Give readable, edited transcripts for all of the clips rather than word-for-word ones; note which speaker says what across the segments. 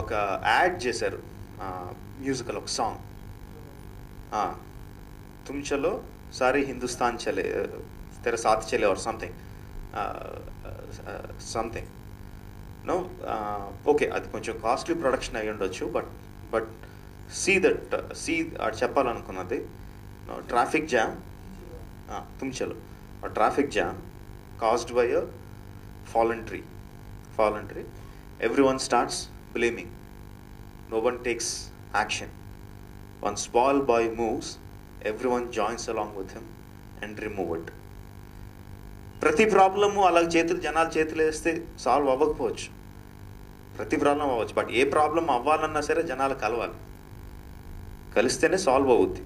Speaker 1: ఒక యాడ్ చేశారు, మ్యూజికల్ ఒక సాంగ్, तुम चलो सारे हिंदुस्तान चले तेरा साथ चले और something no okay అది కొంచెం కాస్ట్లీ ప్రొడక్షన్ అయ్యి ఉండొచ్చు, బట్ సీ అది చెప్పాలనుకున్నది ట్రాఫిక్ జామ్, तुम चलो traffic jam caused by a fallen tree, everyone starts blaming, no one takes action. One small boy moves, everyone joins along with him and remove it. ప్రతి problem అలా జనాలు చేతులు వేస్తే solve అవ్వకపోవచ్చు, ప్రతి ప్రాబ్లం అవ్వచ్చు, బట్ ఏ ప్రాబ్లం అవ్వాలన్నా సరే జనాలు కలవాలి, కలిస్తేనే సాల్వ్ అవుద్ది.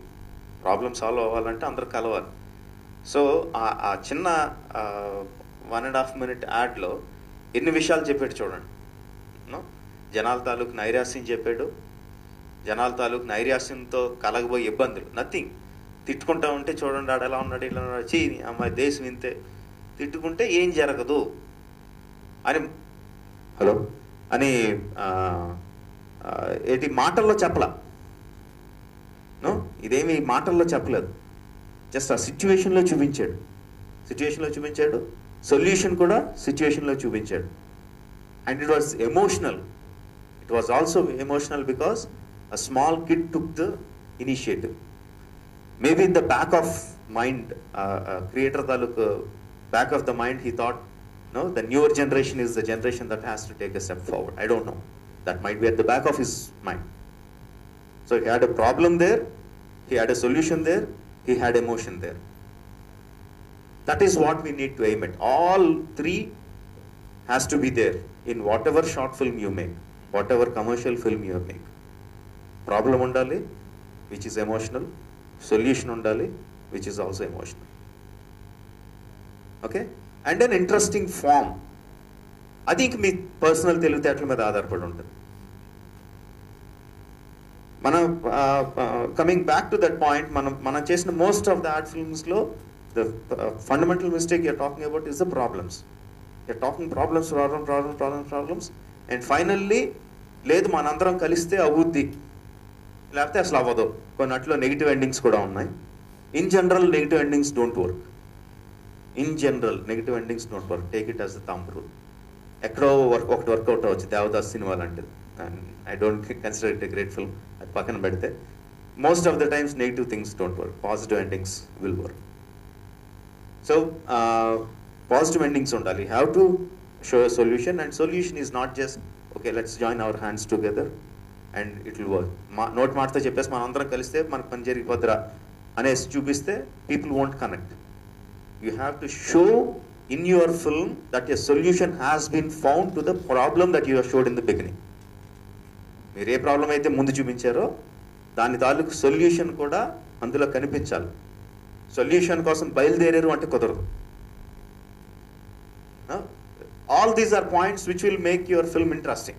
Speaker 1: ప్రాబ్లం సాల్వ్ అవ్వాలంటే అందరూ కలవాలి. సో ఆ చిన్న 1.5 minute యాడ్లో ఎన్ని విషయాలు చెప్పాడు చూడండి. జనాల తాలూకు నైరాశ్యం చెప్పాడు, జనాల తాలూకు నైరాశ్యంతో కలగబోయే ఇబ్బందులు, నథింగ్. తిట్టుకుంటా ఉంటే చూడండి ఆడు ఎలా ఉన్నాడు, ఇలా ఉన్నాడు, చీ అమ్మాయి దేశం ఇంతే, తిట్టుకుంటే ఏం జరగదు అని అని ఏంటి మాటల్లో చెప్పలా, ఇదేమి మాటల్లో చెప్పలేదు, జస్ట్ ఆ సిచ్యువేషన్లో చూపించాడు, సొల్యూషన్ కూడా సిచ్యువేషన్లో చూపించాడు. And it was emotional, it was also emotional because a small kid took the initiative. Maybe in the back of mind, creator taluk back of the mind, he thought, no, the newer generation is the generation that has to take a step forward. I don't know, that might be at the back of his mind. So he had a problem there, he had a solution there, he had emotion there. That is what we need to aim at. All three has to be there in whatever short film you make, whatever commercial film you make. Problem undali, which is emotional, solution undali, which is also emotional. Okay? And an interesting form. I think మీ personal తెలివితేటల మీద ఆధారపడి ఉంటుంది. మనం coming back to that point, మనం చేసిన most of the art ఫిల్మ్స్లో the fundamental mistake you're talking about is the problems. You're talking problems and finally లేదు మనందరం కలిస్తే అవుద్ది, లేకపోతే అసలు అవ్వదు. కొన్నిట్లో నెగిటివ్ ఎండింగ్స్ కూడా ఉన్నాయి. In general negative endings don't work. Take it as the thumb rule. ఎక్కడో ఒకటి వర్కౌట్ అవ్వచ్చు, దేవదాస్ సినిమా లాంటిది, and I don't consider it a great film, అది పక్కన పెడితే most of the times negative things don't work, positive endings will work. So positive endings ఉండాలి. You have to show a solution, and solution is not just okay let's join our hands together and it will work. Note మాటతో చెప్పేసి మనం అందరం కలిస్తే మనకు పని జరిగిపోద్దురా అనేసి చూపిస్తే people won't connect. You have to show in your film that a solution has been found to the problem that you have showed in the beginning. మీరు ఏ ప్రాబ్లం అయితే ముందు చూపించారో దాని తాలూకు సొల్యూషన్ కూడా అందులో కనిపించాలి. సొల్యూషన్ కోసం బయలుదేరారు అంటే కుదరదు. All these are points which will make your film interesting.